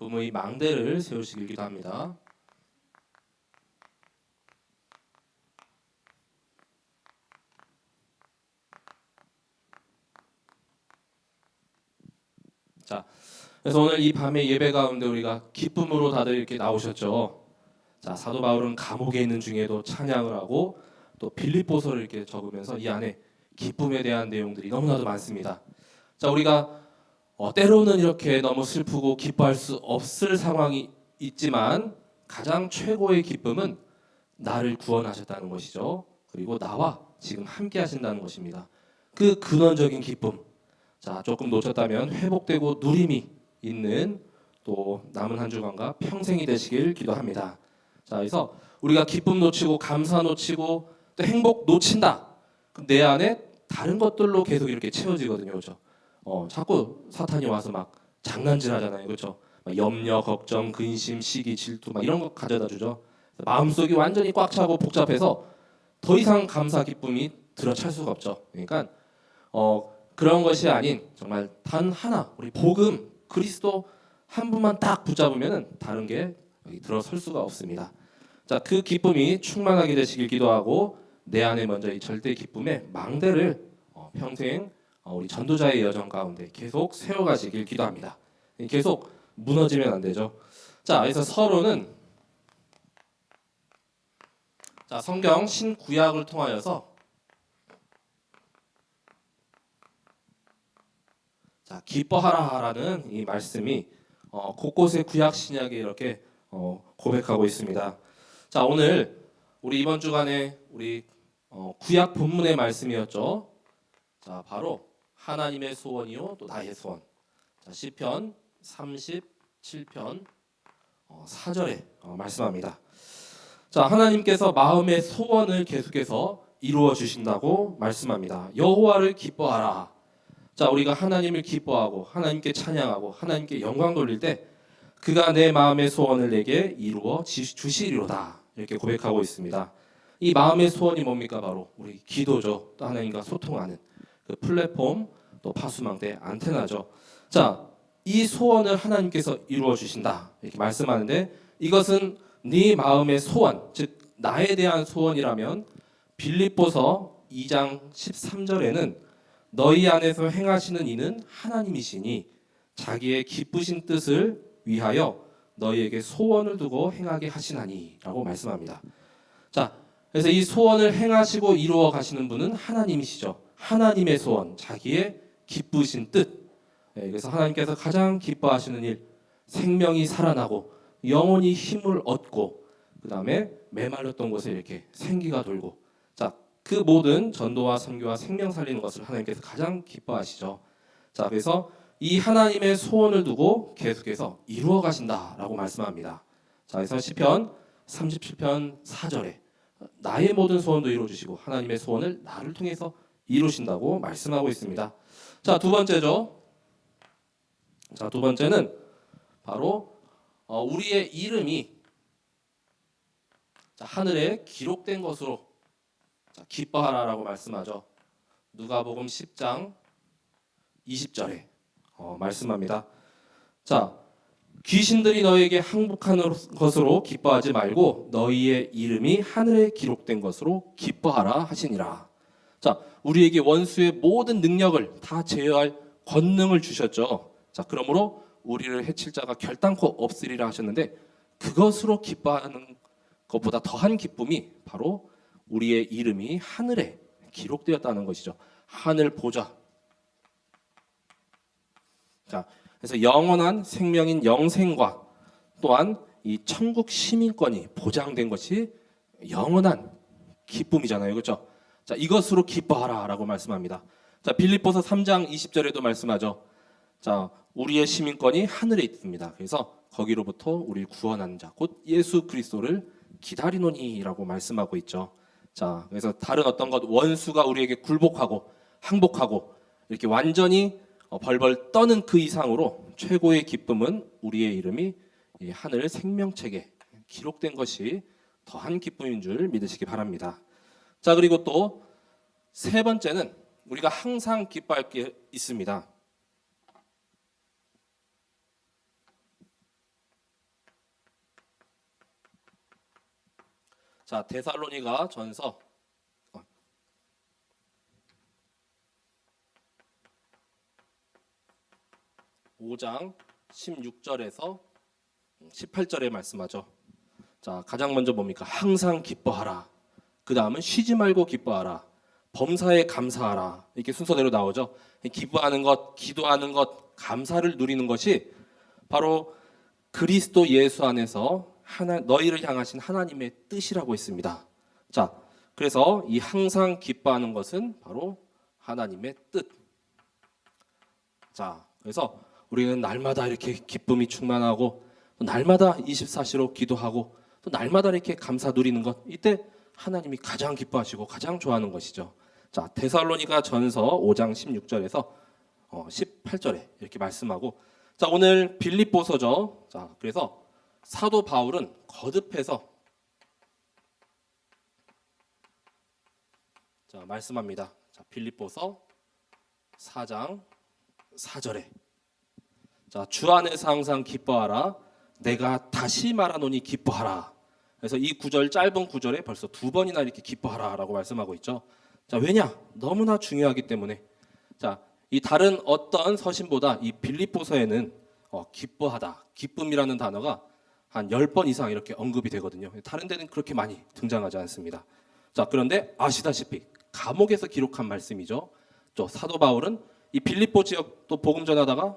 기쁨의 망대를 세우시길 기도합니다. 자, 그래서 오늘 이 밤의 예배 가운데 우리가 기쁨으로 다들 이렇게 나오셨죠. 자, 사도 바울은 감옥에 있는 중에도 찬양을 하고 또 빌립보서를 이렇게 적으면서 이 안에 기쁨에 대한 내용들이 너무나도 많습니다. 자, 우리가 때로는 이렇게 너무 슬프고 기뻐할 수 없을 상황이 있지만 가장 최고의 기쁨은 나를 구원하셨다는 것이죠. 그리고 나와 지금 함께 하신다는 것입니다. 그 근원적인 기쁨. 자, 조금 놓쳤다면 회복되고 누림이 있는 또 남은 한 주간과 평생이 되시길 기도합니다. 자, 그래서 우리가 기쁨 놓치고 감사 놓치고 또 행복 놓친다. 그럼 내 안에 다른 것들로 계속 이렇게 채워지거든요, 그렇죠? 자꾸 사탄이 와서 막 장난질하잖아요, 그렇죠? 막 염려, 걱정, 근심, 시기, 질투 막 이런 거 가져다 주죠. 마음속이 완전히 꽉 차고 복잡해서 더 이상 감사, 기쁨이 들어찰 수가 없죠. 그러니까 그런 것이 아닌 정말 단 하나 우리 복음 그리스도 한 분만 딱 붙잡으면은 다른 게 여기 들어설 수가 없습니다. 자, 그 기쁨이 충만하게 되시길 기도하고 내 안에 먼저 이 절대 기쁨의 망대를 평생 우리 전도자의 여정 가운데 계속 세워가시길 기도합니다. 계속 무너지면 안 되죠. 자, 그래서 서론은 자, 성경 신구약을 통하여서 자, 기뻐하라라는 이 말씀이 곳곳에 구약 신약에 이렇게 고백하고 있습니다. 자, 오늘 우리 이번 주간에 우리 구약 본문의 말씀이었죠. 자, 바로 하나님의 소원이요 또 나의 소원. 자, 시편 37편 4절에 말씀합니다. 자, 하나님께서 마음의 소원을 계속해서 이루어 주신다고 말씀합니다. 여호와를 기뻐하라. 자, 우리가 하나님을 기뻐하고 하나님께 찬양하고 하나님께 영광 돌릴 때 그가 내 마음의 소원을 내게 이루어 주시리로다. 이렇게 고백하고 있습니다. 이 마음의 소원이 뭡니까? 바로 우리 기도죠. 또 하나님과 소통하는 그 플랫폼, 또 파수망대, 안테나죠. 자, 이 소원을 하나님께서 이루어 주신다. 이렇게 말씀하는데 이것은 네 마음의 소원, 즉 나에 대한 소원이라면 빌립보서 2장 13절에는 너희 안에서 행하시는 이는 하나님이시니 자기의 기쁘신 뜻을 위하여 너희에게 소원을 두고 행하게 하시나니라고 말씀합니다. 자, 그래서 이 소원을 행하시고 이루어 가시는 분은 하나님이시죠. 하나님의 소원, 자기의 기쁘신 뜻. 그래서 하나님께서 가장 기뻐하시는 일, 생명이 살아나고 영혼이 힘을 얻고 그 다음에 메말랐던 곳에 이렇게 생기가 돌고 자, 그 모든 전도와 선교와 생명 살리는 것을 하나님께서 가장 기뻐하시죠. 자, 그래서 이 하나님의 소원을 두고 계속해서 이루어 가신다라고 말씀합니다. 자, 그래서 시편 37편 4절에 나의 모든 소원도 이루어 주시고 하나님의 소원을 나를 통해서 이루신다고 말씀하고 있습니다. 자, 두 번째죠. 자, 두 번째는 바로 우리의 이름이 하늘에 기록된 것으로 기뻐하라라고 말씀하죠. 누가복음 10장 20절에 말씀합니다. 자, 귀신들이 너에게 항복하는 것으로 기뻐하지 말고 너희의 이름이 하늘에 기록된 것으로 기뻐하라 하시니라. 자, 우리에게 원수의 모든 능력을 다 제어할 권능을 주셨죠. 자, 그러므로 우리를 해칠 자가 결단코 없으리라 하셨는데 그것으로 기뻐하는 것보다 더한 기쁨이 바로 우리의 이름이 하늘에 기록되었다는 것이죠. 하늘 보좌. 자, 그래서 영원한 생명인 영생과 또한 이 천국 시민권이 보장된 것이 영원한 기쁨이잖아요. 그렇죠? 자, 이것으로 기뻐하라라고 말씀합니다. 자, 빌립보서 3장 20절에도 말씀하죠. 자, 우리의 시민권이 하늘에 있습니다. 그래서 거기로부터 우리를 구원하는 자, 곧 예수 그리스도를 기다리노니라고 말씀하고 있죠. 자, 그래서 다른 어떤 것 원수가 우리에게 굴복하고 항복하고 이렇게 완전히 벌벌 떠는 그 이상으로 최고의 기쁨은 우리의 이름이 하늘 생명책에 기록된 것이 더한 기쁨인 줄 믿으시기 바랍니다. 자, 그리고 또 세 번째는 우리가 항상 기뻐할 게 있습니다. 자, 데살로니가 전서 5장 16절에서 18절에 말씀하죠. 자, 가장 먼저 뭡니까? 항상 기뻐하라. 그 다음은 쉬지 말고 기뻐하라. 범사에 감사하라. 이렇게 순서대로 나오죠. 기뻐하는 것, 기도하는 것, 감사를 누리는 것이 바로 그리스도 예수 안에서 너희를 향하신 하나님의 뜻이라고 했습니다. 자, 그래서 이 항상 기뻐하는 것은 바로 하나님의 뜻. 자, 그래서 우리는 날마다 이렇게 기쁨이 충만하고 또 날마다 24시로 기도하고 또 날마다 이렇게 감사 누리는 것, 이때 하나님이 가장 기뻐하시고 가장 좋아하는 것이죠. 자, 데살로니가 전서 5장 16절에서 18절에 이렇게 말씀하고, 자, 오늘 빌립보서죠. 자, 그래서 사도 바울은 거듭해서 자, 말씀합니다. 자, 빌립보서 4장 4절에 자, 주 안에서 항상 기뻐하라. 내가 다시 말하노니 기뻐하라. 그래서 이 구절, 짧은 구절에 벌써 2번이나 이렇게 기뻐하라라고 말씀하고 있죠. 자, 왜냐? 너무나 중요하기 때문에. 자, 이 다른 어떤 서신보다 이 빌립보서에는 기뻐하다, 기쁨이라는 단어가 한 10번 이상 이렇게 언급이 되거든요. 다른 데는 그렇게 많이 등장하지 않습니다. 자, 그런데 아시다시피 감옥에서 기록한 말씀이죠. 또 사도 바울은 이 빌립보 지역도 복음 전하다가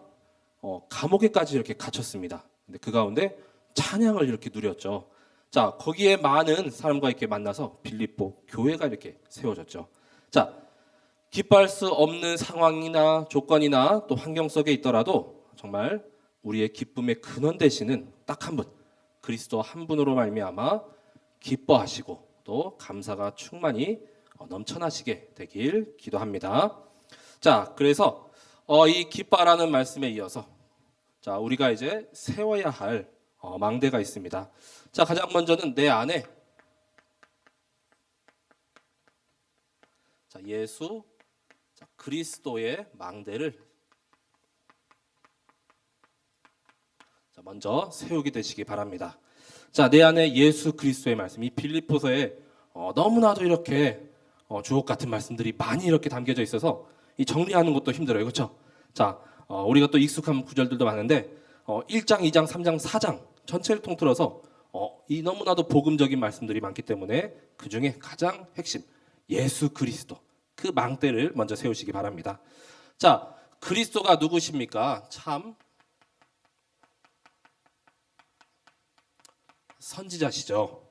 감옥에까지 이렇게 갇혔습니다. 근데 그 가운데 찬양을 이렇게 누렸죠. 자, 거기에 많은 사람과 이렇게 만나서 빌립보 교회가 이렇게 세워졌죠. 자, 기뻐할 수 없는 상황이나 조건이나 또 환경 속에 있더라도 정말 우리의 기쁨의 근원 되시는 딱 한 분, 그리스도 한 분으로 말미암아 기뻐하시고 또 감사가 충만히 넘쳐나시게 되길 기도합니다. 자, 그래서 이 기뻐라는 말씀에 이어서 자, 우리가 이제 세워야 할 망대가 있습니다. 자, 가장 먼저는 내 안에 자, 예수 자, 그리스도의 망대를 자, 먼저 세우게 되시기 바랍니다. 자, 내 안에 예수 그리스도의 말씀, 이 빌립보서에 너무나도 이렇게 주옥 같은 말씀들이 많이 이렇게 담겨져 있어서 이 정리하는 것도 힘들어요. 그렇죠? 자, 우리가 또 익숙한 구절들도 많은데 1장, 2장, 3장, 4장 전체를 통틀어서 이 너무나도 복음적인 말씀들이 많기 때문에 그 중에 가장 핵심 예수 그리스도 그 망대를 먼저 세우시기 바랍니다. 자, 그리스도가 누구십니까? 참 선지자시죠.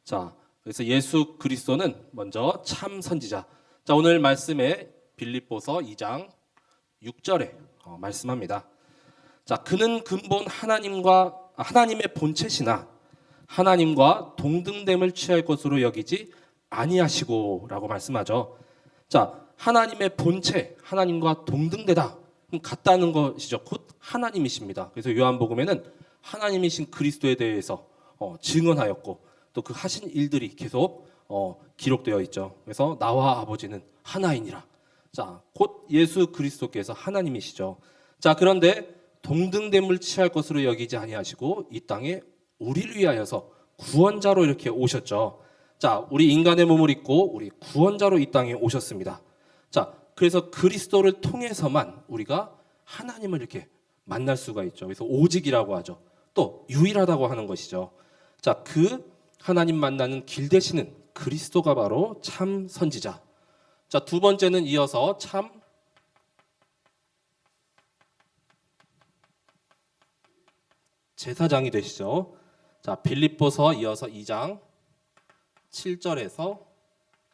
자, 그래서 예수 그리스도는 먼저 참 선지자. 자, 오늘 말씀에 빌립보서 2장 6절에 말씀합니다. 자, 그는 근본 하나님의 본체시나 하나님과 동등됨을 취할 것으로 여기지 아니하시고라고 말씀하죠. 자, 하나님의 본체, 하나님과 동등되다, 같다는 것이죠. 곧 하나님이십니다. 그래서 요한복음에는 하나님이신 그리스도에 대해서 증언하였고 또 그 하신 일들이 계속 기록되어 있죠. 그래서 나와 아버지는 하나이니라. 자, 곧 예수 그리스도께서 하나님이시죠. 자, 그런데 동등됨을 취할 것으로 여기지 아니하시고 이 땅에 우리를 위하여서 구원자로 이렇게 오셨죠. 자, 우리 인간의 몸을 입고 우리 구원자로 이 땅에 오셨습니다. 자, 그래서 그리스도를 통해서만 우리가 하나님을 이렇게 만날 수가 있죠. 그래서 오직이라고 하죠. 또 유일하다고 하는 것이죠. 자, 그 하나님 만나는 길 되시는 그리스도가 바로 참 선지자. 자, 두 번째는 이어서 참 제사장이 되시죠. 자, 빌립보서 이어서 2장 7절에서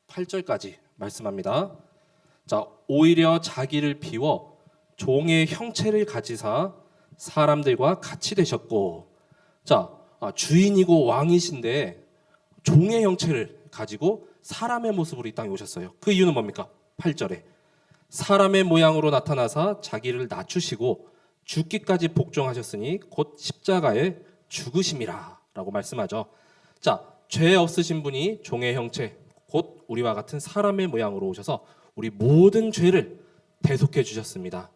8절까지 말씀합니다. 자, 오히려 자기를 비워 종의 형체를 가지사 사람들과 같이 되셨고, 자, 주인이고 왕이신데 종의 형체를 가지고 사람의 모습으로 이 땅에 오셨어요. 그 이유는 뭡니까? 8절에 사람의 모양으로 나타나사 자기를 낮추시고 죽기까지 복종하셨으니 곧 십자가에 죽으심이라 라고 말씀하죠. 자, 죄 없으신 분이 종의 형체, 곧 우리와 같은 사람의 모양으로 오셔서 우리 모든 죄를 대속해 주셨습니다.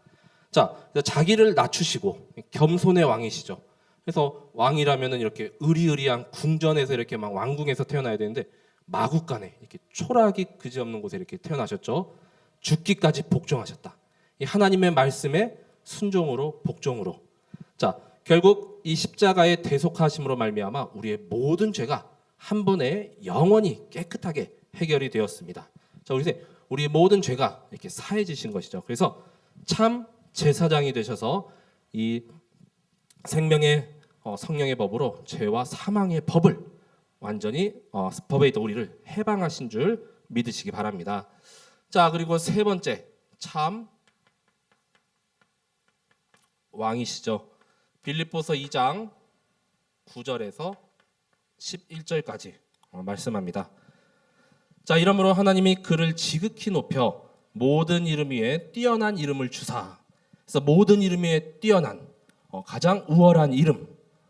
자, 자기를 낮추시고 겸손의 왕이시죠. 그래서 왕이라면은 이렇게 의리의리한 궁전에서 이렇게 막 왕궁에서 태어나야 되는데 마국간에 이렇게 초락이 그지없는 곳에 이렇게 태어나셨죠. 죽기까지 복종하셨다. 이 하나님의 말씀에 순종으로 복종으로. 자, 결국 이 십자가의 대속하심으로 말미암아 우리의 모든 죄가 한 번에 영원히 깨끗하게 해결이 되었습니다. 자, 우리의 모든 죄가 이렇게 사해지신 것이죠. 그래서 참 제사장이 되셔서 이 생명의 성령의 법으로 죄와 사망의 법을 완전히 법에 있던 우리를 해방하신 줄 믿으시기 바랍니다. 자, 그리고 세 번째, 참 왕이시죠. 빌립보서 2장 9절에서 11절까지 말씀합니다. 자, 이러므로 하나님이 그를 지극히 높여 모든 이름 위에 뛰어난 이름을 주사. 그래서 모든 이름 위에 뛰어난 가장 우월한 이름,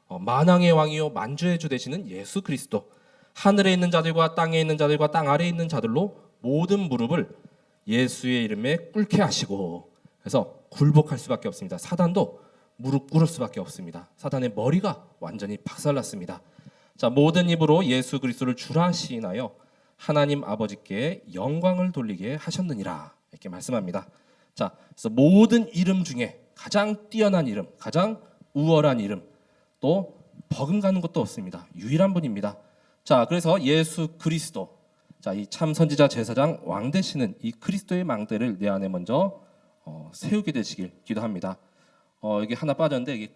만왕의 왕이요 만주의 주 되시는 예수 그리스도. 하늘에 있는 자들과 땅에 있는 자들과 땅 아래에 있는 자들로 모든 무릎을 예수의 이름에 꿇게 하시고. 그래서 굴복할 수밖에 없습니다. 사단도 무릎 꿇을 수밖에 없습니다. 사단의 머리가 완전히 박살났습니다. 자, 모든 입으로 예수 그리스도를 주라 시인하여 하나님 아버지께 영광을 돌리게 하셨느니라, 이렇게 말씀합니다. 자, 그래서 모든 이름 중에 가장 뛰어난 이름, 가장 우월한 이름, 또 버금가는 것도 없습니다. 유일한 분입니다. 자, 그래서 예수 그리스도, 자, 이 참 선지자 제사장 왕 되시는 이 그리스도의 망대를 내 안에 먼저 세우게 되시길 기도합니다. 여기 하나 빠졌는데 이게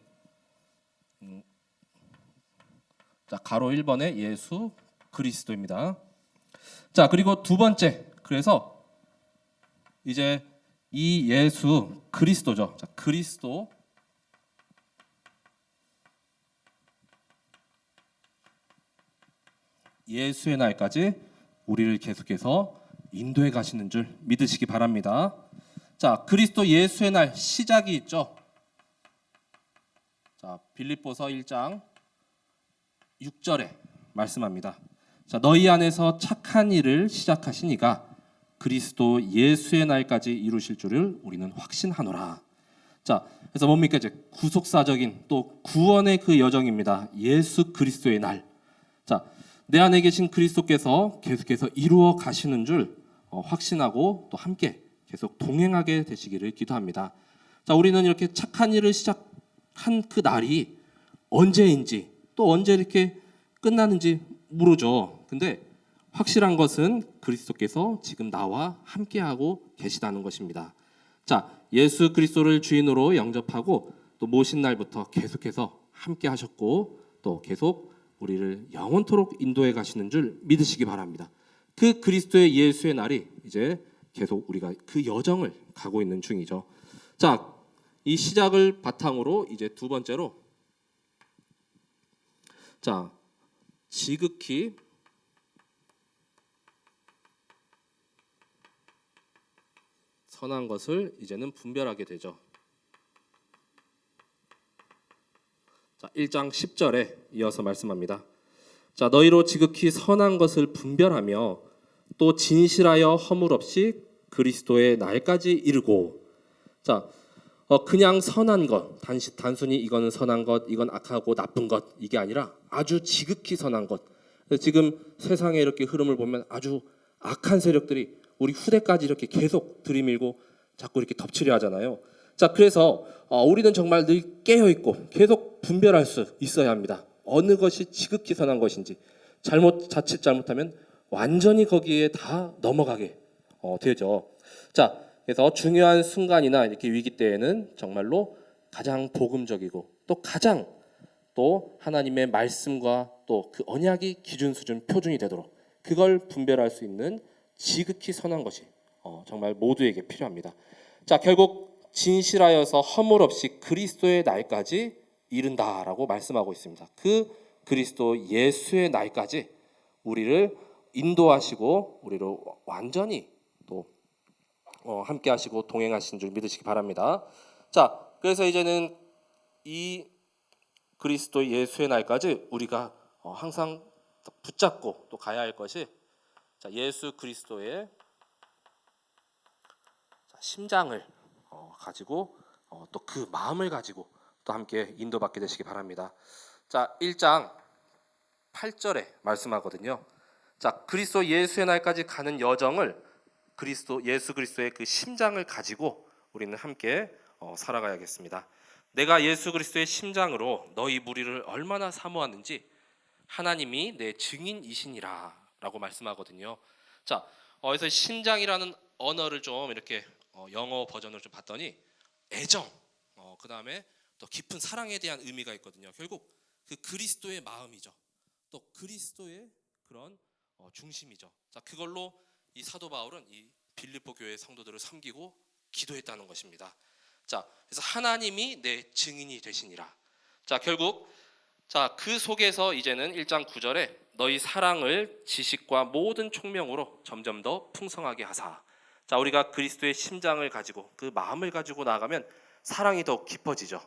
자, 가로 1번에 예수 그리스도입니다. 자, 그리고 두 번째, 그래서 이제 이 예수 그리스도죠. 자, 그리스도 예수의 날까지 우리를 계속해서 인도해 가시는 줄 믿으시기 바랍니다. 자, 그리스도 예수의 날 시작이 있죠. 자, 빌립보서 1장 6절에 말씀합니다. 자, 너희 안에서 착한 일을 시작하신 이가 그리스도 예수의 날까지 이루실 줄을 우리는 확신하노라. 자, 그래서 뭡니까? 이제 구속사적인 또 구원의 그 여정입니다. 예수 그리스도의 날. 자, 내 안에 계신 그리스도께서 계속해서 이루어 가시는 줄 확신하고 또 함께 계속 동행하게 되시기를 기도합니다. 자, 우리는 이렇게 착한 일을 시작한 그 날이 언제인지 또 언제 이렇게 끝나는지 모르죠. 근데 확실한 것은 그리스도께서 지금 나와 함께하고 계시다는 것입니다. 자, 예수 그리스도를 주인으로 영접하고 또 모신 날부터 계속해서 함께 하셨고 또 계속 우리를 영원토록 인도해 가시는 줄 믿으시기 바랍니다. 그 그리스도의 예수의 날이 이제 계속 우리가 그 여정을 가고 있는 중이죠. 자, 이 시작을 바탕으로 이제 두 번째로, 자, 지극히 선한 것을 이제는 분별하게 되죠. 자, 1장 10절에 이어서 말씀합니다. 자, 너희로 지극히 선한 것을 분별하며 또 진실하여 허물 없이 그리스도의 날까지 이르고. 자, 그냥 선한 것, 단순히 이거는 선한 것, 이건 악하고 나쁜 것, 이게 아니라 아주 지극히 선한 것. 지금 세상의 이렇게 흐름을 보면 아주 악한 세력들이 우리 후대까지 이렇게 계속 들이밀고 자꾸 이렇게 덮치려 하잖아요. 자, 그래서 우리는 정말 늘 깨어 있고 계속 분별할 수 있어야 합니다. 어느 것이 지극히 선한 것인지. 자칫 잘못하면 완전히 거기에 다 넘어가게 되죠. 자, 그래서 중요한 순간이나 이렇게 위기 때에는 정말로 가장 복음적이고 또 가장 또 하나님의 말씀과 또 그 언약이 기준 수준 표준이 되도록 그걸 분별할 수 있는 지극히 선한 것이 정말 모두에게 필요합니다. 자, 결국 진실하여서 허물 없이 그리스도의 날까지 이른다라고 말씀하고 있습니다. 그 그리스도 예수의 날까지 우리를 인도하시고 우리를 완전히 또 함께 하시고 동행하신 줄 믿으시기 바랍니다. 자, 그래서 이제는 이 그리스도 예수의 날까지 우리가 항상 붙잡고 또 가야 할 것이, 자, 예수 그리스도의 심장을 가지고 또 그 마음을 가지고 또 함께 인도받게 되시기 바랍니다. 자, 1장 8절에 말씀하거든요. 자, 그리스도 예수의 날까지 가는 여정을 예수 그리스도의 그 심장을 가지고 우리는 함께 살아가야겠습니다. 내가 예수 그리스도의 심장으로 너희 무리를 얼마나 사모하는지 하나님이 내 증인이시니라라고 말씀하거든요. 자, 그래서 심장이라는 언어를 좀 이렇게 영어 버전을 좀 봤더니 애정, 그 다음에 또 깊은 사랑에 대한 의미가 있거든요. 결국 그 그리스도의 마음이죠. 또 그리스도의 그런 중심이죠. 자, 그걸로 이 사도 바울은 이 빌립보 교회 성도들을 섬기고 기도했다는 것입니다. 자, 그래서 하나님이 내 증인이 되시니라. 자, 결국 그 속에서 이제는 1장 9절에 너희 사랑을 지식과 모든 총명으로 점점 더 풍성하게 하사. 자, 우리가 그리스도의 심장을 가지고 그 마음을 가지고 나아가면 사랑이 더욱 깊어지죠.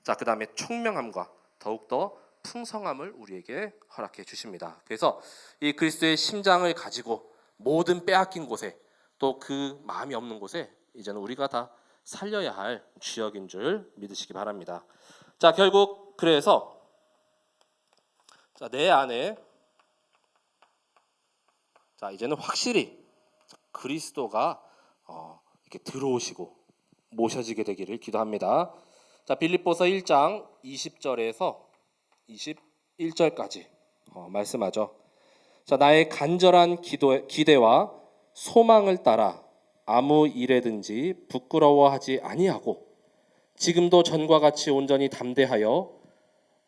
자, 그 다음에 총명함과 더욱더 풍성함을 우리에게 허락해 주십니다. 그래서 이 그리스도의 심장을 가지고 모든 빼앗긴 곳에 또 그 마음이 없는 곳에 이제는 우리가 다 살려야 할 주역인 줄 믿으시기 바랍니다. 자, 결국 그래서 내 안에 이제는 확실히 그리스도가 이렇게 들어오시고 모셔지게 되기를 기도합니다. 자, 빌립보서 1장 20절에서 21절까지 말씀하죠. 자, 나의 간절한 기대와 소망을 따라 아무 일에든지 부끄러워하지 아니하고 지금도 전과 같이 온전히 담대하여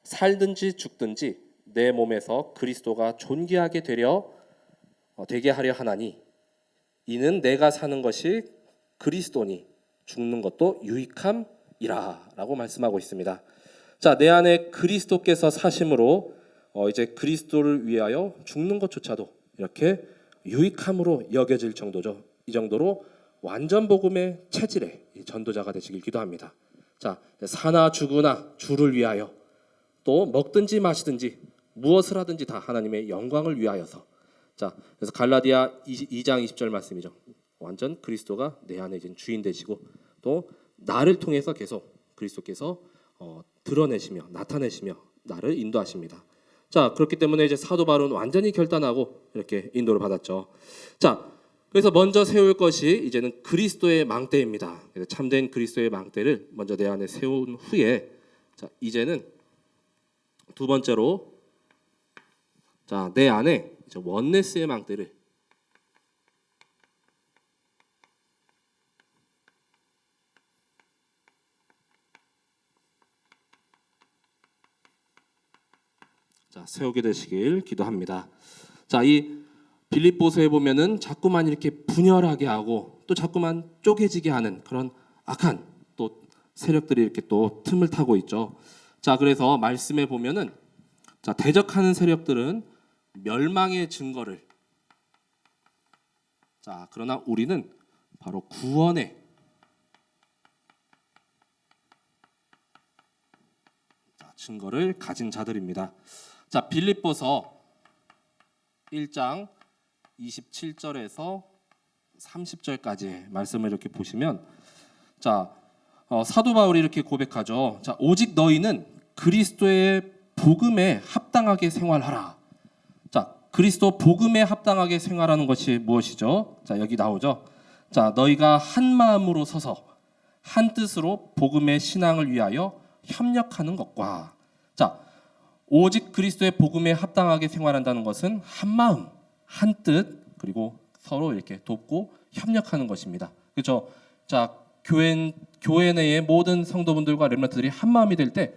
살든지 죽든지 내 몸에서 그리스도가 존귀하게 되게 하려 하나니 이는 내가 사는 것이 그리스도니 죽는 것도 유익함이라 라고 말씀하고 있습니다. 자, 내 안에 그리스도께서 사심으로 이제 그리스도를 위하여 죽는 것조차도 이렇게 유익함으로 여겨질 정도죠. 이 정도로 완전 복음의 체질의 전도자가 되시길 기도합니다. 자, 사나 죽으나 주를 위하여 또 먹든지 마시든지 무엇을 하든지 다 하나님의 영광을 위하여서. 자, 그래서 갈라디아 2장 20절 말씀이죠. 완전 그리스도가 내 안에 이제 주인 되시고 또 나를 통해서 계속 그리스도께서 드러내시며 나타내시며 나를 인도하십니다. 자, 그렇기 때문에 이제 사도 바울은 완전히 결단하고 이렇게 인도를 받았죠. 자, 그래서 먼저 세울 것이 이제는 그리스도의 망대입니다. 그래서 참된 그리스도의 망대를 먼저 내 안에 세운 후에 자, 이제는 두 번째로 내 안에 이제 원네스의 망대를 세우게 되시길 기도합니다. 자, 이 빌립보서에 보면은 자꾸만 이렇게 분열하게 하고 또 자꾸만 쪼개지게 하는 그런 악한 또 세력들이 이렇게 또 틈을 타고 있죠. 자, 그래서 말씀에 보면은 대적하는 세력들은 멸망의 증거를 그러나 우리는 바로 구원의 증거를 가진 자들입니다. 자, 빌립보서 1장 27절에서 30절까지 말씀을 이렇게 보시면 사도 바울이 이렇게 고백하죠. 자, 오직 너희는 그리스도의 복음에 합당하게 생활하라. 자, 그리스도 복음에 합당하게 생활하는 것이 무엇이죠? 자, 여기 나오죠. 자, 너희가 한 마음으로 서서 한 뜻으로 복음의 신앙을 위하여 협력하는 것과 자, 오직 그리스도의 복음에 합당하게 생활한다는 것은 한 마음, 한 뜻, 그리고 서로 이렇게 돕고 협력하는 것입니다. 그렇죠? 자, 교회 내의 모든 성도분들과 렘넌트들이 한 마음이 될 때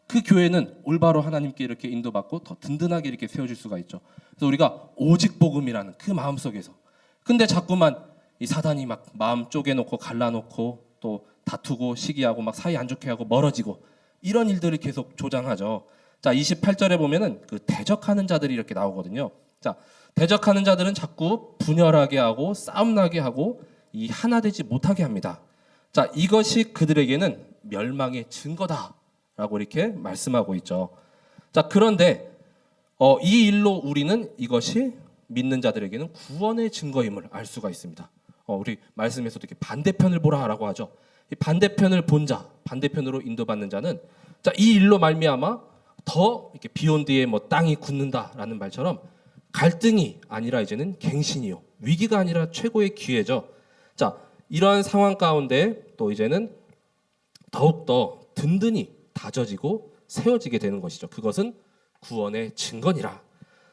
그 교회는 올바로 하나님께 이렇게 인도받고 더 든든하게 이렇게 세워질 수가 있죠. 그래서 우리가 오직 복음이라는 그 마음 속에서 근데 자꾸만 이 사단이 막 마음 쪼개놓고 갈라놓고 또 다투고 시기하고 막 사이 안 좋게 하고 멀어지고 이런 일들을 계속 조장하죠. 자, 28절에 보면은 그 대적하는 자들이 이렇게 나오거든요. 자, 대적하는 자들은 자꾸 분열하게 하고 싸움 나게 하고 이 하나 되지 못하게 합니다. 자, 이것이 그들에게는 멸망의 증거다라고 이렇게 말씀하고 있죠. 자, 그런데 이 일로 우리는 이것이 믿는 자들에게는 구원의 증거임을 알 수가 있습니다. 우리 말씀에서도 이렇게 반대편을 보라라고 하죠. 이 반대편을 본 자, 반대편으로 인도받는 자는 자, 이 일로 말미암아 더 이렇게 비온 뒤에 뭐 땅이 굳는다라는 말처럼 갈등이 아니라 이제는 갱신이요, 위기가 아니라 최고의 기회죠. 자, 이러한 상황 가운데 또 이제는 더욱더 든든히 다져지고 세워지게 되는 것이죠. 그것은 구원의 증거니라.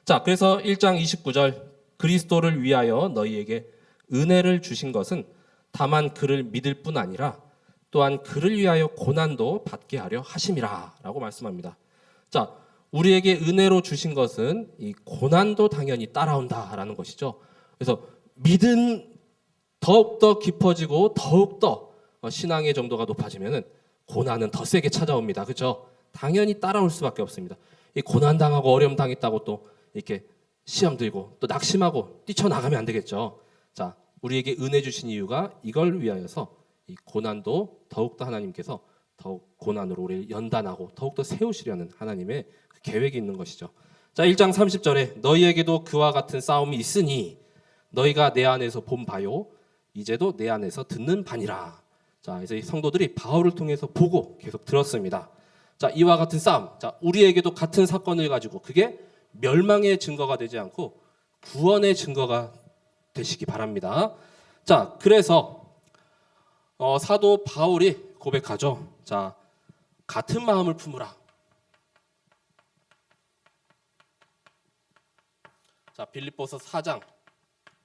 자, 그래서 1장 29절, 그리스도를 위하여 너희에게 은혜를 주신 것은 다만 그를 믿을 뿐 아니라 또한 그를 위하여 고난도 받게 하려 하심이라 라고 말씀합니다. 자, 우리에게 은혜로 주신 것은 이 고난도 당연히 따라온다라는 것이죠. 그래서 믿음 더욱더 깊어지고 더욱더 신앙의 정도가 높아지면은 고난은 더 세게 찾아옵니다. 그렇죠? 당연히 따라올 수밖에 없습니다. 이 고난 당하고 어려움 당했다고 또 이렇게 시험 들고 또 낙심하고 뛰쳐나가면 안 되겠죠. 자, 우리에게 은혜 주신 이유가 이걸 위하여서 이 고난도 더욱더 하나님께서 더욱 고난으로 우리를 연단하고 더욱더 세우시려는 하나님의 그 계획이 있는 것이죠. 자, 1장 30절에 너희에게도 그와 같은 싸움이 있으니 너희가 내 안에서 본 바요 이제도 내 안에서 듣는 바니라. 자, 그래서 이 성도들이 바울을 통해서 보고 계속 들었습니다. 자, 이와 같은 싸움. 자, 우리에게도 같은 사건을 가지고 그게 멸망의 증거가 되지 않고 구원의 증거가 되시기 바랍니다. 자, 그래서 사도 바울이 고백하죠. 자, 같은 마음을 품으라. 자, 빌립보서 4장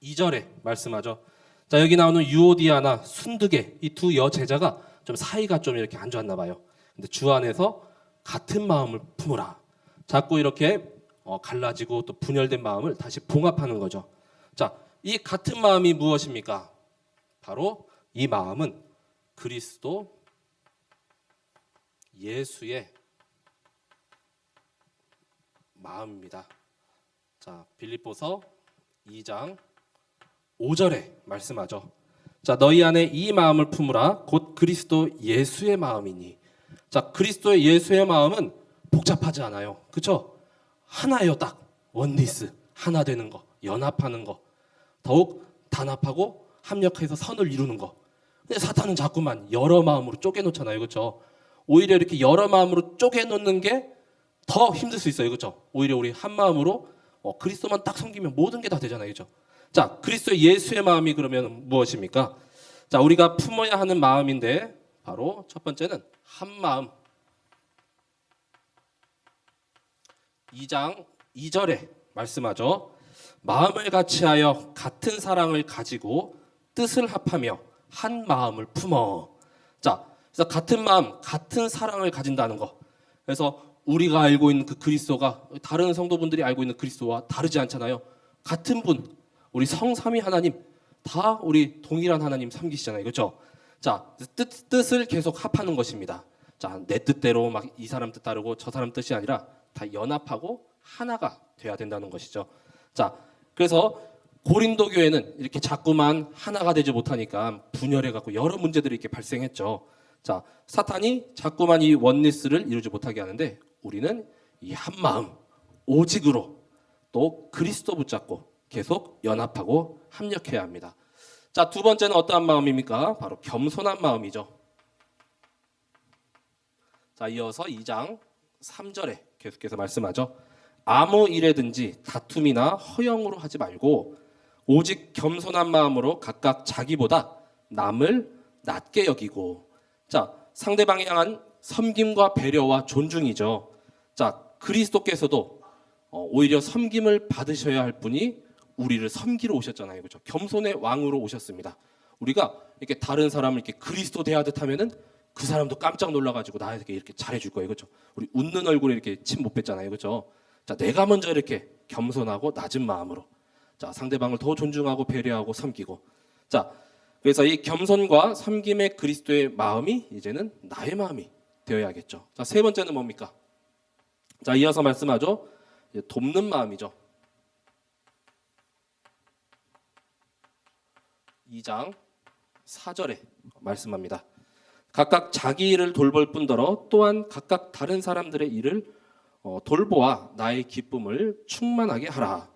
2절에 말씀하죠. 자, 여기 나오는 유오디아나 순드게 이 두 여제자가 좀 사이가 좀 이렇게 안 좋았나 봐요. 근데 주 안에서 같은 마음을 품으라. 자꾸 이렇게 갈라지고 또 분열된 마음을 다시 봉합하는 거죠. 자, 이 같은 마음이 무엇입니까? 바로 이 마음은 그리스도 예수의 마음입니다. 자, 빌립보서 2장 5절에 말씀하죠. 자, 너희 안에 이 마음을 품으라. 곧 그리스도 예수의 마음이니. 자, 그리스도의 예수의 마음은 복잡하지 않아요. 그렇죠? 하나예요. 딱 원리스, 하나 되는 거, 연합하는 거, 더욱 단합하고 합력해서 선을 이루는 거. 근데 사탄은 자꾸만 여러 마음으로 쪼개놓잖아요. 그렇죠? 오히려 이렇게 여러 마음으로 쪼개놓는 게 더 힘들 수 있어요. 그렇죠? 오히려 우리 한 마음으로 그리스도만 딱 섬기면 모든 게 다 되잖아요. 그렇죠? 자, 그리스도 예수의 마음이 그러면 무엇입니까? 자, 우리가 품어야 하는 마음인데 바로 첫 번째는 한 마음. 2장 2절에 말씀하죠. 마음을 같이하여 같은 사랑을 가지고 뜻을 합하며 한 마음을 품어. 자, 그래서 같은 마음, 같은 사랑을 가진다는 거. 그래서 우리가 알고 있는 그 그리스도가 다른 성도분들이 알고 있는 그리스도와 다르지 않잖아요. 같은 분, 우리 성삼위 하나님, 다 우리 동일한 하나님 섬기시잖아요. 그렇죠? 자, 뜻을 계속 합하는 것입니다. 자, 내 뜻대로 막 이 사람 뜻 따르고 저 사람 뜻이 아니라 다 연합하고 하나가 돼야 된다는 것이죠. 자, 그래서 고린도 교회는 이렇게 자꾸만 하나가 되지 못하니까 분열해 갖고 여러 문제들이 이렇게 발생했죠. 자, 사탄이 자꾸만 이 원리스를 이루지 못하게 하는데 우리는 이 한 마음 오직으로 또 그리스도 붙잡고 계속 연합하고 합력해야 합니다. 자, 두 번째는 어떠한 마음입니까? 바로 겸손한 마음이죠. 자, 이어서 2장 3절에 계속해서 말씀하죠. 아무 일에든지 다툼이나 허영으로 하지 말고 오직 겸손한 마음으로 각각 자기보다 남을 낮게 여기고. 자, 상대방에 향한 섬김과 배려와 존중이죠. 자, 그리스도께서도 오히려 섬김을 받으셔야 할 분이 우리를 섬기러 오셨잖아요. 그렇죠? 겸손의 왕으로 오셨습니다. 우리가 이렇게 다른 사람을 이렇게 그리스도 대하듯 하면은 그 사람도 깜짝 놀라가지고 나에게 이렇게 잘해줄 거예요. 그렇죠? 우리 웃는 얼굴에 이렇게 침 못 뱉잖아요. 그렇죠? 자, 내가 먼저 이렇게 겸손하고 낮은 마음으로, 자, 상대방을 더 존중하고 배려하고 섬기고. 자, 그래서 이 겸손과 섬김의 그리스도의 마음이 이제는 나의 마음이 되어야겠죠. 자, 세 번째는 뭡니까? 자, 이어서 말씀하죠. 돕는 마음이죠. 2장 4절에 말씀합니다. 각각 자기 일을 돌볼 뿐더러 또한 각각 다른 사람들의 일을 돌보아 나의 기쁨을 충만하게 하라.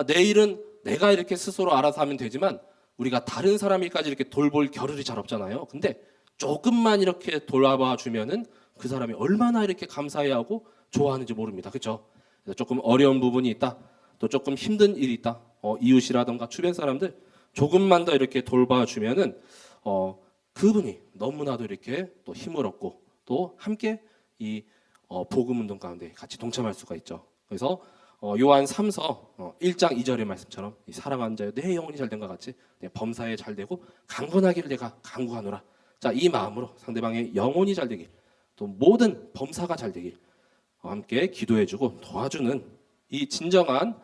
내 일은 내가 이렇게 스스로 알아서 하면 되지만 우리가 다른 사람 일까지 이렇게 돌볼 겨를이 잘 없잖아요. 근데 조금만 이렇게 돌아봐 주면은 그 사람이 얼마나 이렇게 감사해하고 좋아하는지 모릅니다. 그렇죠? 그래서 조금 어려운 부분이 있다. 또 조금 힘든 일이 있다. 이웃이라든가 주변 사람들 조금만 더 이렇게 돌봐주면은 그분이 너무나도 이렇게 또 힘을 얻고 또 함께 이 복음 운동 가운데 같이 동참할 수가 있죠. 그래서 요한 3서 1장 2절의 말씀처럼 이 사랑하는 자여 내 영혼이 잘된 것 같이 내 범사에 잘되고 강건하기를 내가 간구하노라. 자, 이 마음으로 상대방의 영혼이 잘되길 또 모든 범사가 잘되길 함께 기도해주고 도와주는 이 진정한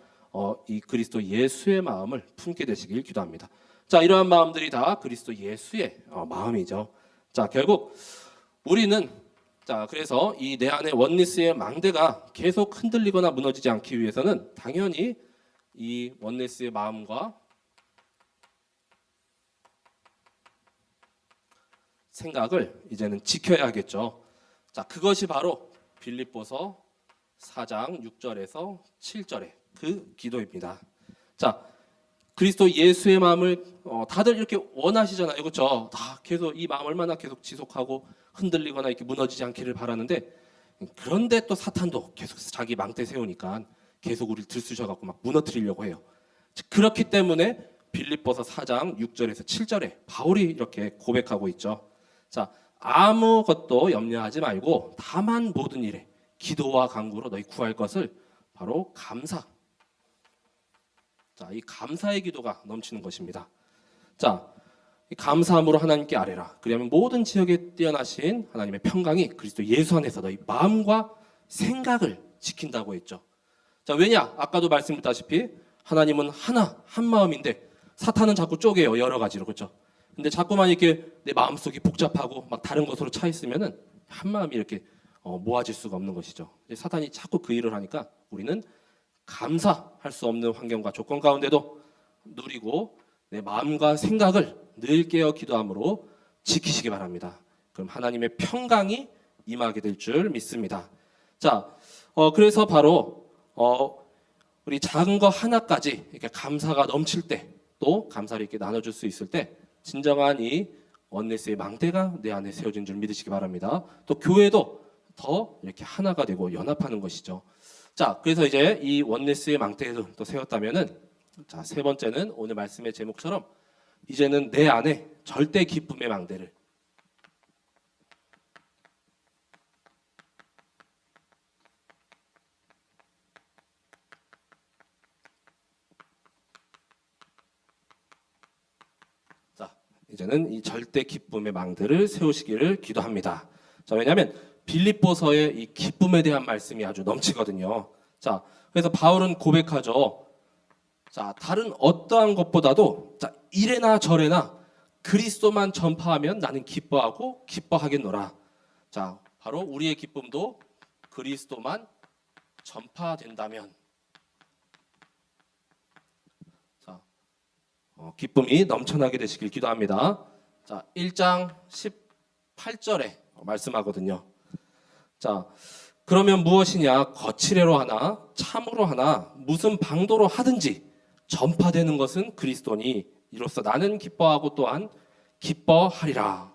이 그리스도 예수의 마음을 품게 되시길 기도합니다. 자, 이러한 마음들이 다 그리스도 예수의 마음이죠. 자, 결국 우리는 자, 그래서 이 내 안의 원리스의 망대가 계속 흔들리거나 무너지지 않기 위해서는 당연히 이 원리스의 마음과 생각을 이제는 지켜야 하겠죠. 자, 그것이 바로 빌립보서 4장 6절에서 7절의 그 기도입니다. 자, 그리스도 예수의 마음을 다들 이렇게 원하시잖아요. 그렇죠? 다 계속 이 마음 얼마나 계속 지속하고 흔들리거나 이렇게 무너지지 않기를 바라는데 그런데 또 사탄도 계속 자기 망대 세우니까 계속 우리를 들쑤셔갖고 막 무너뜨리려고 해요. 그렇기 때문에 빌립보서 4장 6절에서 7절에 바울이 이렇게 고백하고 있죠. 자, 아무것도 염려하지 말고 다만 모든 일에 기도와 간구로 너희 구할 것을 바로 감사. 자, 이 감사의 기도가 넘치는 것입니다. 자, 이 감사함으로 하나님께 아뢰라. 그러면 모든 지역에 뛰어나신 하나님의 평강이 그리스도 예수 안에서 너희 마음과 생각을 지킨다고 했죠. 자, 왜냐? 아까도 말씀드렸다시피 하나님은 하나, 한 마음인데 사탄은 자꾸 쪼개요. 여러 가지로. 그렇죠? 근데 자꾸만 이렇게 내 마음속이 복잡하고 막 다른 것으로 차 있으면은 한 마음이 이렇게 모아질 수가 없는 것이죠. 사탄이 자꾸 그 일을 하니까 우리는 감사할 수 없는 환경과 조건 가운데도 누리고 내 마음과 생각을 늘 깨어 기도함으로 지키시기 바랍니다. 그럼 하나님의 평강이 임하게 될 줄 믿습니다. 자, 그래서 바로 우리 작은 거 하나까지 이렇게 감사가 넘칠 때, 또 감사를 이렇게 나눠줄 수 있을 때, 진정한 이 원네스의 망대가 내 안에 세워진 줄 믿으시기 바랍니다. 또 교회도 더 이렇게 하나가 되고 연합하는 것이죠. 자, 그래서 이제 이 원네스의 망대를 또 세웠다면은, 자, 세 번째는 오늘 말씀의 제목처럼 이제는 내 안에 절대 기쁨의 망대를 이제는 이 절대 기쁨의 망대를 세우시기를 기도합니다. 자, 왜냐하면 빌립보서의 이 기쁨에 대한 말씀이 아주 넘치거든요. 자, 그래서 바울은 고백하죠. 자, 다른 어떠한 것보다도 자, 이래나 저래나 그리스도만 전파하면 나는 기뻐하고 기뻐하겠노라. 자, 바로 우리의 기쁨도 그리스도만 전파된다면 기쁨이 넘쳐나게 되시길 기도합니다. 자, 1장 18절에 말씀하거든요. 자, 그러면 무엇이냐? 거칠애로 하나 참으로 하나 무슨 방도로 하든지 전파되는 것은 그리스도니 이로써 나는 기뻐하고 또한 기뻐하리라.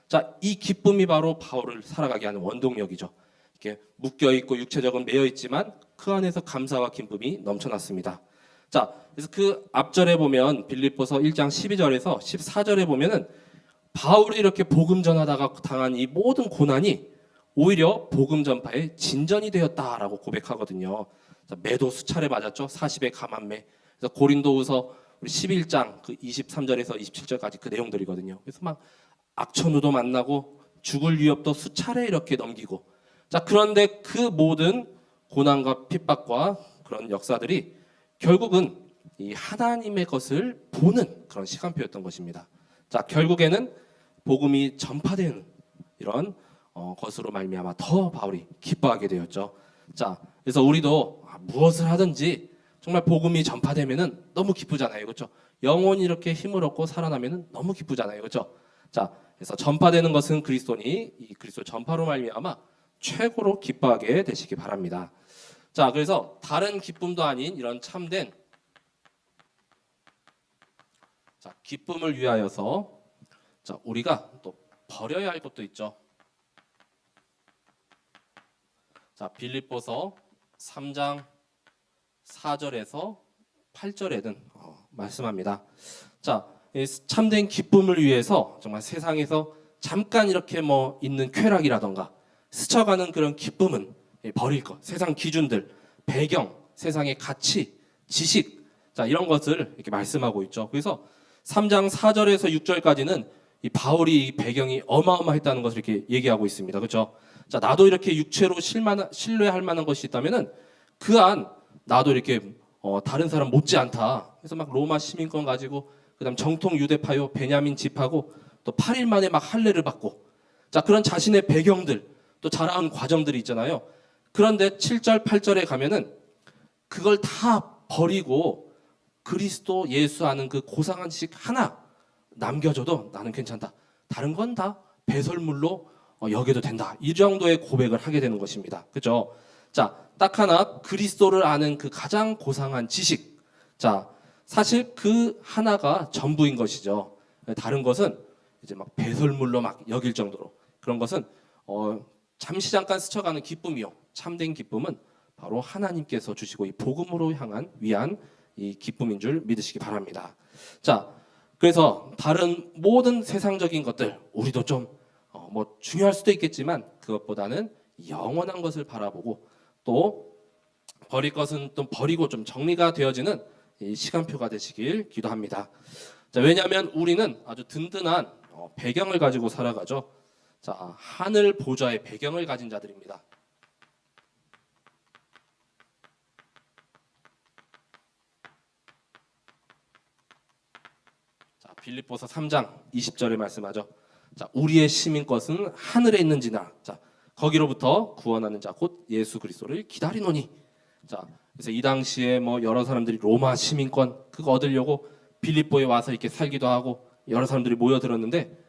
자, 이 기쁨이 바로 바울을 살아가게 하는 원동력이죠. 이렇게 묶여 있고 육체적은 매여 있지만 그 안에서 감사와 기쁨이 넘쳐났습니다. 자, 그래서 그 앞절에 보면 빌립보서 1장 12절에서 14절에 보면은 바울이 이렇게 복음 전하다가 당한 이 모든 고난이 오히려 복음 전파의 진전이 되었다라고 고백하거든요. 자, 매도 수차례 맞았죠. 40의 감한매. 그래서 고린도후서 11장 그 23절에서 27절까지 그 내용들이거든요. 그래서 막 악천후도 만나고 죽을 위협도 수차례 이렇게 넘기고. 자, 그런데 그 모든 고난과 핍박과 그런 역사들이 결국은 이 하나님의 것을 보는 그런 시간표였던 것입니다. 자, 결국에는 복음이 전파되는 이런 것으로 말미암아 더 바울이 기뻐하게 되었죠. 자, 그래서 우리도 무엇을 하든지 정말 복음이 전파되면은 너무 기쁘잖아요, 그렇죠? 영혼이 이렇게 힘을 얻고 살아나면은 너무 기쁘잖아요, 그렇죠? 자, 그래서 전파되는 것은 그리스도니 이 그리스도 전파로 말미암아 최고로 기뻐하게 되시기 바랍니다. 자, 그래서 다른 기쁨도 아닌 이런 참된 자, 기쁨을 위하여서 자, 우리가 또 버려야 할 것도 있죠. 자, 빌립보서 3장 4절에서 8절에는 말씀합니다. 자, 이 참된 기쁨을 위해서 정말 세상에서 잠깐 이렇게 뭐 있는 쾌락이라던가 스쳐가는 그런 기쁨은 버릴 것. 세상 기준들, 배경, 세상의 가치, 지식, 자, 이런 것을 이렇게 말씀하고 있죠. 그래서 3장 4절에서 6절까지는 이 바울이 이 배경이 어마어마했다는 것을 이렇게 얘기하고 있습니다. 그렇죠? 자, 나도 이렇게 육체로 신뢰할 만한 것이 있다면은 그 안 나도 이렇게 다른 사람 못지 않다. 그래서 막 로마 시민권 가지고 그다음 정통 유대파요 베냐민 집하고 또 8일 만에 막 할례를 받고, 자, 그런 자신의 배경들 또 자라온 과정들이 있잖아요. 그런데 7절 8절에 가면은 그걸 다 버리고 그리스도 예수 아는 그 고상한 지식 하나 남겨줘도 나는 괜찮다. 다른 건 다 배설물로 여겨도 된다. 이 정도의 고백을 하게 되는 것입니다. 그렇죠? 자, 딱 하나 그리스도를 아는 그 가장 고상한 지식. 자, 사실 그 하나가 전부인 것이죠. 다른 것은 이제 막 배설물로 막 여길 정도로, 그런 것은 잠시 잠깐 스쳐가는 기쁨이요. 참된 기쁨은 바로 하나님께서 주시고 이 복음으로 위한 이 기쁨인 줄 믿으시기 바랍니다. 자, 그래서 다른 모든 세상적인 것들 우리도 좀 뭐 중요할 수도 있겠지만 그것보다는 영원한 것을 바라보고 또 버릴 것은 또 버리고 좀 정리가 되어지는 이 시간표가 되시길 기도합니다. 자, 왜냐하면 우리는 아주 든든한 배경을 가지고 살아가죠. 자, 하늘 보좌의 배경을 가진 자들입니다. 자, 빌립보서 3장 20절에 말씀하죠. 자, 우리의 시민 것은 하늘에 있는지나, 자, 거기로부터 구원하는 자 곧 예수 그리스도를 기다리노니. 자, 그래서 이 당시에 뭐 여러 사람들이 로마 시민권 그거 얻으려고 빌립보에 와서 이렇게 살기도 하고 여러 사람들이 모여들었는데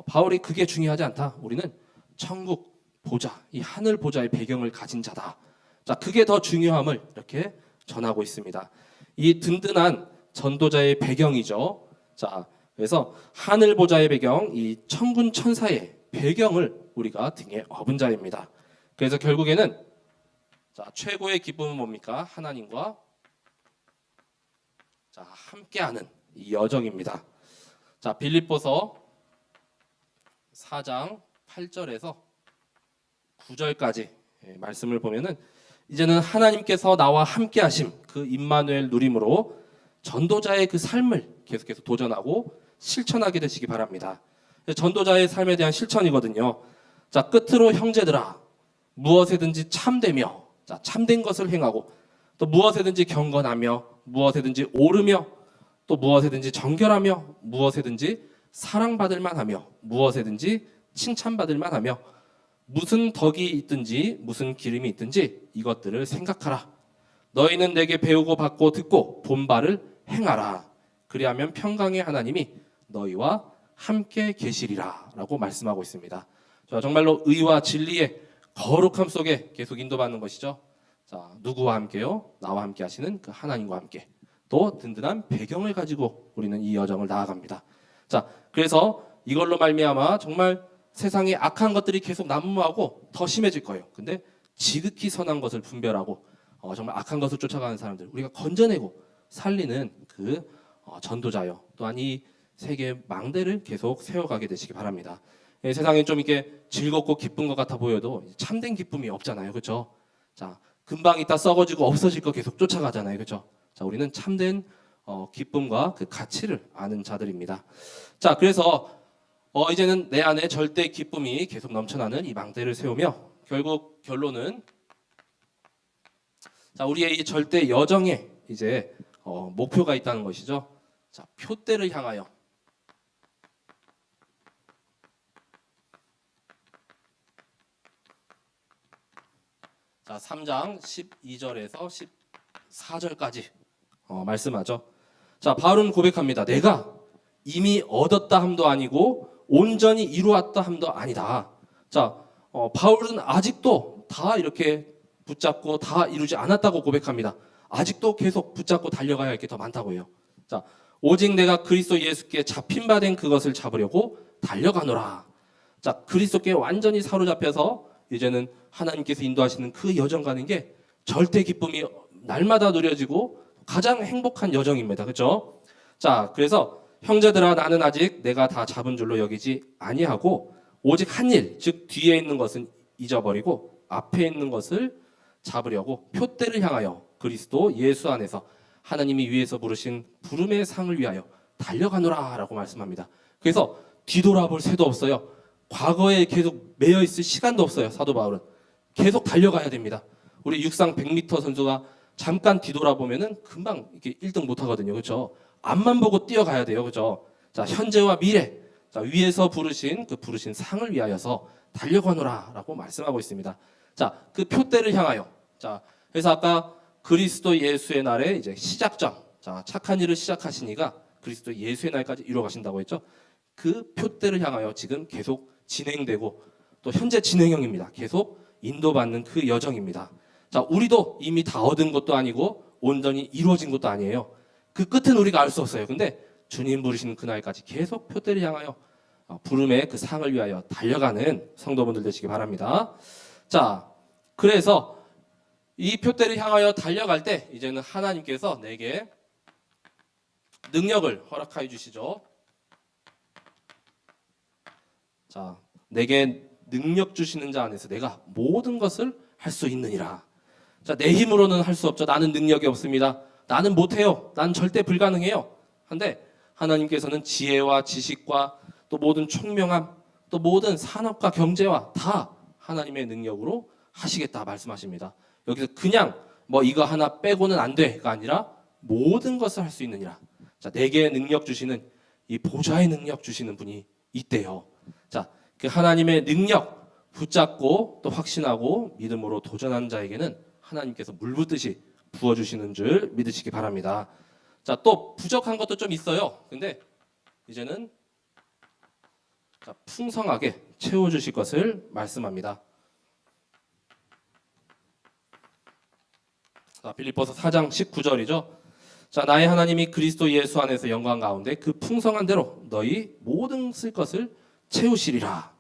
바울이 그게 중요하지 않다. 우리는 천국 보좌, 이 하늘 보좌의 배경을 가진 자다. 자, 그게 더 중요함을 이렇게 전하고 있습니다. 이 든든한 전도자의 배경이죠. 자, 그래서 하늘 보좌의 배경, 이 천군 천사의 배경을 우리가 등에 업은 자입니다. 그래서 결국에는 자, 최고의 기쁨은 뭡니까? 하나님과 자, 함께하는 이 여정입니다. 자, 빌립보서 4장 8절에서 9절까지 말씀을 보면은 이제는 하나님께서 나와 함께하심 그 임마누엘 누림으로 전도자의 그 삶을 계속해서 도전하고 실천하게 되시기 바랍니다. 전도자의 삶에 대한 실천이거든요. 자, 끝으로 형제들아 무엇에든지 참되며, 자, 참된 것을 행하고 또 무엇에든지 경건하며 무엇에든지 오르며 또 무엇에든지 정결하며 무엇에든지 사랑받을 만하며 무엇에든지 칭찬받을 만하며 무슨 덕이 있든지 무슨 기름이 있든지 이것들을 생각하라. 너희는 내게 배우고 받고 듣고 본 바를 행하라. 그리하면 평강의 하나님이 너희와 함께 계시리라 라고 말씀하고 있습니다. 자, 정말로 의와 진리의 거룩함 속에 계속 인도받는 것이죠. 자, 누구와 함께요? 나와 함께 하시는 그 하나님과 함께 또 든든한 배경을 가지고 우리는 이 여정을 나아갑니다. 자, 그래서 이걸로 말미암아 정말 세상에 악한 것들이 계속 난무하고 더 심해질 거예요. 근데 지극히 선한 것을 분별하고 정말 악한 것을 쫓아가는 사람들 우리가 건져내고 살리는 그 전도자요. 또한 이 세계의 망대를 계속 세워가게 되시기 바랍니다. 세상에 좀 이렇게 즐겁고 기쁜 것 같아 보여도 참된 기쁨이 없잖아요. 그렇죠? 자, 금방 있다 썩어지고 없어질 거 계속 쫓아가잖아요. 그렇죠? 자, 우리는 참된 기쁨과 그 가치를 아는 자들입니다. 자, 그래서 이제는 내 안에 절대 기쁨이 계속 넘쳐나는 이 망대를 세우며 결국 결론은 자, 우리의 이 절대 여정에 이제 목표가 있다는 것이죠. 자, 표대를 향하여 자, 3장 12절에서 14절까지 말씀하죠. 자, 바울은 고백합니다. 내가 이미 얻었다 함도 아니고 온전히 이루었다 함도 아니다. 자, 바울은 아직도 다 이렇게 붙잡고 다 이루지 않았다고 고백합니다. 아직도 계속 붙잡고 달려가야 할 게 더 많다고 해요. 자, 오직 내가 그리스도 예수께 잡힌 바 된 그것을 잡으려고 달려가노라. 자, 그리스도께 완전히 사로잡혀서 이제는 하나님께서 인도하시는 그 여정 가는 게 절대 기쁨이 날마다 누려지고 가장 행복한 여정입니다. 그렇죠? 자, 그래서 형제들아 나는 아직 내가 다 잡은 줄로 여기지 아니하고 오직 한 일, 즉 뒤에 있는 것은 잊어버리고 앞에 있는 것을 잡으려고 표대를 향하여 그리스도 예수 안에서 하나님이 위에서 부르신 부름의 상을 위하여 달려가노라라고 말씀합니다. 그래서 뒤돌아볼 새도 없어요. 과거에 계속 매여 있을 시간도 없어요. 사도 바울은 계속 달려가야 됩니다. 우리 육상 100m 선수가 잠깐 뒤돌아보면은 금방 이렇게 1등 못 하거든요. 그렇죠? 앞만 보고 뛰어가야 돼요. 그렇죠? 자, 현재와 미래. 자, 위에서 부르신 그 부르신 상을 위하여서 달려가노라라고 말씀하고 있습니다. 자, 그 표대를 향하여. 자, 그래서 아까 그리스도 예수의 날에 이제 시작점. 자, 착한 일을 시작하신 이가 그리스도 예수의 날까지 이루어 가신다고 했죠. 그 표대를 향하여 지금 계속 진행되고 또 현재 진행형입니다. 계속 인도받는 그 여정입니다. 자, 우리도 이미 다 얻은 것도 아니고 온전히 이루어진 것도 아니에요. 그 끝은 우리가 알 수 없어요. 근데 주님 부르시는 그날까지 계속 표대를 향하여 부름의 그 상을 위하여 달려가는 성도분들 되시기 바랍니다. 자, 그래서 이 표대를 향하여 달려갈 때 이제는 하나님께서 내게 능력을 허락하여 주시죠. 자, 내게 능력 주시는 자 안에서 내가 모든 것을 할 수 있느니라. 자, 내 힘으로는 할 수 없죠. 나는 능력이 없습니다. 나는 못해요. 난 절대 불가능해요. 한데 하나님께서는 지혜와 지식과 또 모든 총명함, 또 모든 산업과 경제와 다 하나님의 능력으로 하시겠다 말씀하십니다. 여기서 그냥 뭐 이거 하나 빼고는 안 돼가 아니라 모든 것을 할 수 있느니라. 자, 내게 능력 주시는 이 보좌의 능력 주시는 분이 있대요. 자, 그 하나님의 능력 붙잡고 또 확신하고 믿음으로 도전하는 자에게는 하나님께서 물 붓듯이 부어주시는 줄 믿으시기 바랍니다. 자, 또 부족한 것도 좀 있어요. 근데 이제는 자, 풍성하게 채워주실 것을 말씀합니다. 자, 빌립보서 4장 19절이죠. 자, 나의 하나님이 그리스도 예수 안에서 영광 가운데 그 풍성한 대로 너희 모든 쓸 것을 채우시리라.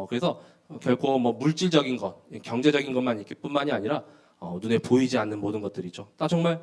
그래서 결코 뭐 물질적인 것, 경제적인 것만 이렇게 뿐만이 아니라 눈에 보이지 않는 모든 것들이죠. 다 정말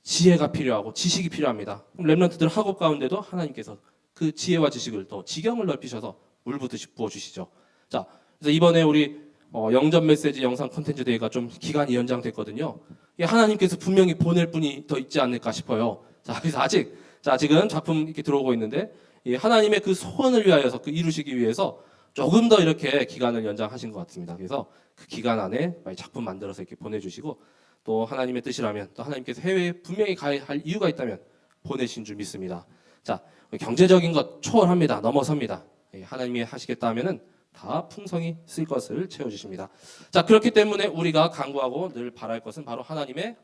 지혜가 필요하고 지식이 필요합니다. 렘넌트들 학업 가운데도 하나님께서 그 지혜와 지식을 더 지경을 넓히셔서 물 붓듯이 부어주시죠. 자, 그래서 이번에 우리 영접 메시지 영상 콘텐츠 대회가 좀 기간이 연장됐거든요. 하나님께서 분명히 보낼 분이 더 있지 않을까 싶어요. 자, 그래서 지금 작품 이렇게 들어오고 있는데 하나님의 그 소원을 위하여서 그 이루시기 위해서 조금 더 이렇게 기간을 연장하신 것 같습니다. 그래서 그 기간 안에 작품 만들어서 이렇게 보내주시고 또 하나님의 뜻이라면 또 하나님께서 해외에 분명히 가야 할 이유가 있다면 보내신 줄 믿습니다. 자, 경제적인 것 초월합니다. 넘어섭니다. 하나님이 하시겠다 하면은 다 풍성히 쓸 것을 채워주십니다. 자, 그렇기 때문에 우리가 간구하고 늘 바랄 것은 바로 하나님의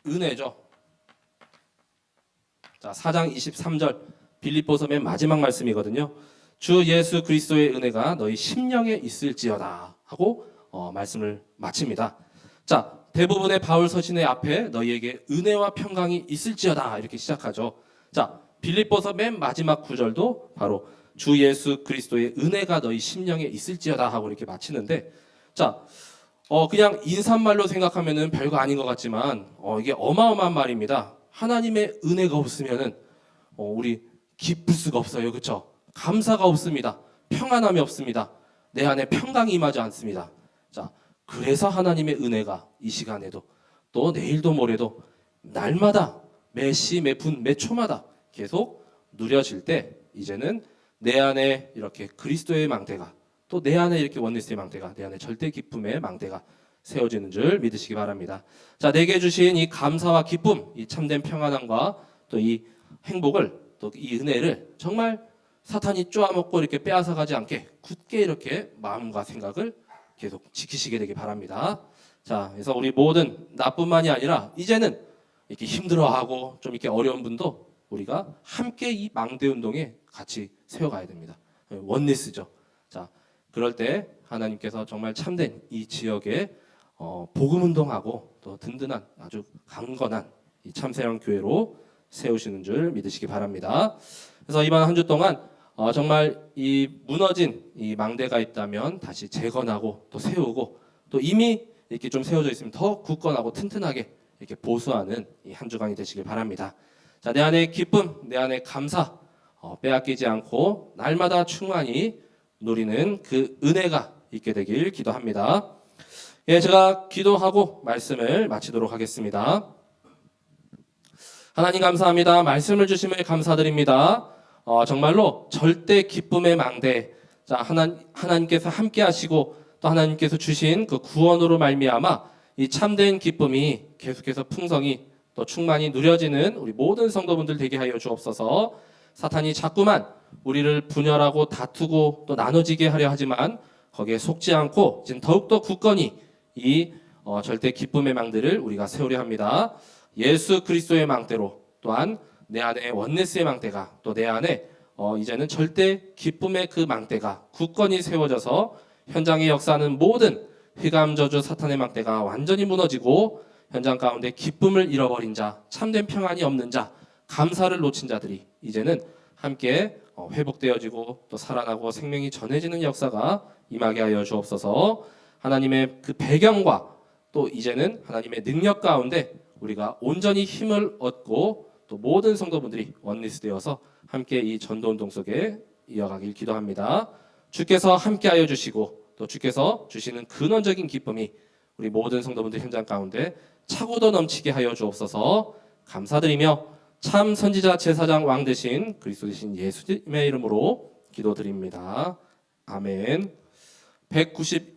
은혜죠. 자, 4장 23절 빌립보서 맨 마지막 말씀이거든요. 주 예수 그리스도의 은혜가 너희 심령에 있을지어다 하고 말씀을 마칩니다. 자, 대부분의 바울 서신의 앞에 너희에게 은혜와 평강이 있을지어다 이렇게 시작하죠. 자, 빌립보서 맨 마지막 구절도 바로 주 예수 그리스도의 은혜가 너희 심령에 있을지어다 하고 이렇게 마치는데, 자, 그냥 인사말로 생각하면은 별거 아닌 것 같지만 이게 어마어마한 말입니다. 하나님의 은혜가 없으면은 우리 기쁠 수가 없어요, 그렇죠? 감사가 없습니다. 평안함이 없습니다. 내 안에 평강이 임하지 않습니다. 자, 그래서 하나님의 은혜가 이 시간에도 또 내일도 모레도 날마다 매시 매분 매초마다 계속 누려질 때 이제는 내 안에 이렇게 그리스도의 망대가 또 내 안에 이렇게 원리스의 망대가 내 안에 절대 기쁨의 망대가 세워지는 줄 믿으시기 바랍니다. 자, 내게 주신 이 감사와 기쁨, 이 참된 평안함과 또 이 행복을 또 이 은혜를 정말 사탄이 쪼아먹고 이렇게 빼앗아가지 않게 굳게 이렇게 마음과 생각을 계속 지키시게 되기 바랍니다. 자, 그래서 우리 모든 나뿐만이 아니라 이제는 이렇게 힘들어하고 좀 이렇게 어려운 분도 우리가 함께 이 망대 운동에 같이 세워가야 됩니다. 원리스죠. 자, 그럴 때 하나님께서 정말 참된 이 지역에 복음 운동하고 또 든든한 아주 강건한 이 참새랑 교회로 세우시는 줄 믿으시기 바랍니다. 그래서 이번 한 주 동안 정말 이 무너진 이 망대가 있다면 다시 재건하고 또 세우고 또 이미 이렇게 좀 세워져 있으면 더 굳건하고 튼튼하게 이렇게 보수하는 이 한 주간이 되시길 바랍니다. 자, 내 안에 기쁨, 내 안에 감사 빼앗기지 않고 날마다 충만히 누리는 그 은혜가 있게 되길 기도합니다. 예, 제가 기도하고 말씀을 마치도록 하겠습니다. 하나님 감사합니다. 말씀을 주심을 감사드립니다. 정말로 절대 기쁨의 망대, 자, 하나님께서 함께 하시고 또 하나님께서 주신 그 구원으로 말미암아 이 참된 기쁨이 계속해서 풍성히 또 충만히 누려지는 우리 모든 성도분들 되게 하여 주옵소서. 사탄이 자꾸만 우리를 분열하고 다투고 또 나눠지게 하려 하지만 거기에 속지 않고 지금 더욱더 굳건히 이 절대 기쁨의 망대를 우리가 세우려 합니다. 예수 그리스도의 망대로 또한 내 안에 원네스의 망대가 또 내 안에 이제는 절대 기쁨의 그 망대가 굳건히 세워져서 현장에 역사하는 모든 휘감 저주 사탄의 망대가 완전히 무너지고 현장 가운데 기쁨을 잃어버린 자, 참된 평안이 없는 자, 감사를 놓친 자들이 이제는 함께 회복되어지고 또 살아나고 생명이 전해지는 역사가 임하게 하여 주옵소서. 하나님의 그 배경과 또 이제는 하나님의 능력 가운데 우리가 온전히 힘을 얻고 또 모든 성도분들이 원리스 되어서 함께 이 전도운동 속에 이어가길 기도합니다. 주께서 함께하여 주시고 또 주께서 주시는 근원적인 기쁨이 우리 모든 성도분들 현장 가운데 차고도 넘치게 하여 주옵소서. 감사드리며 참 선지자 제사장 왕 되신 그리스도 되신 예수님의 이름으로 기도드립니다. 아멘. 191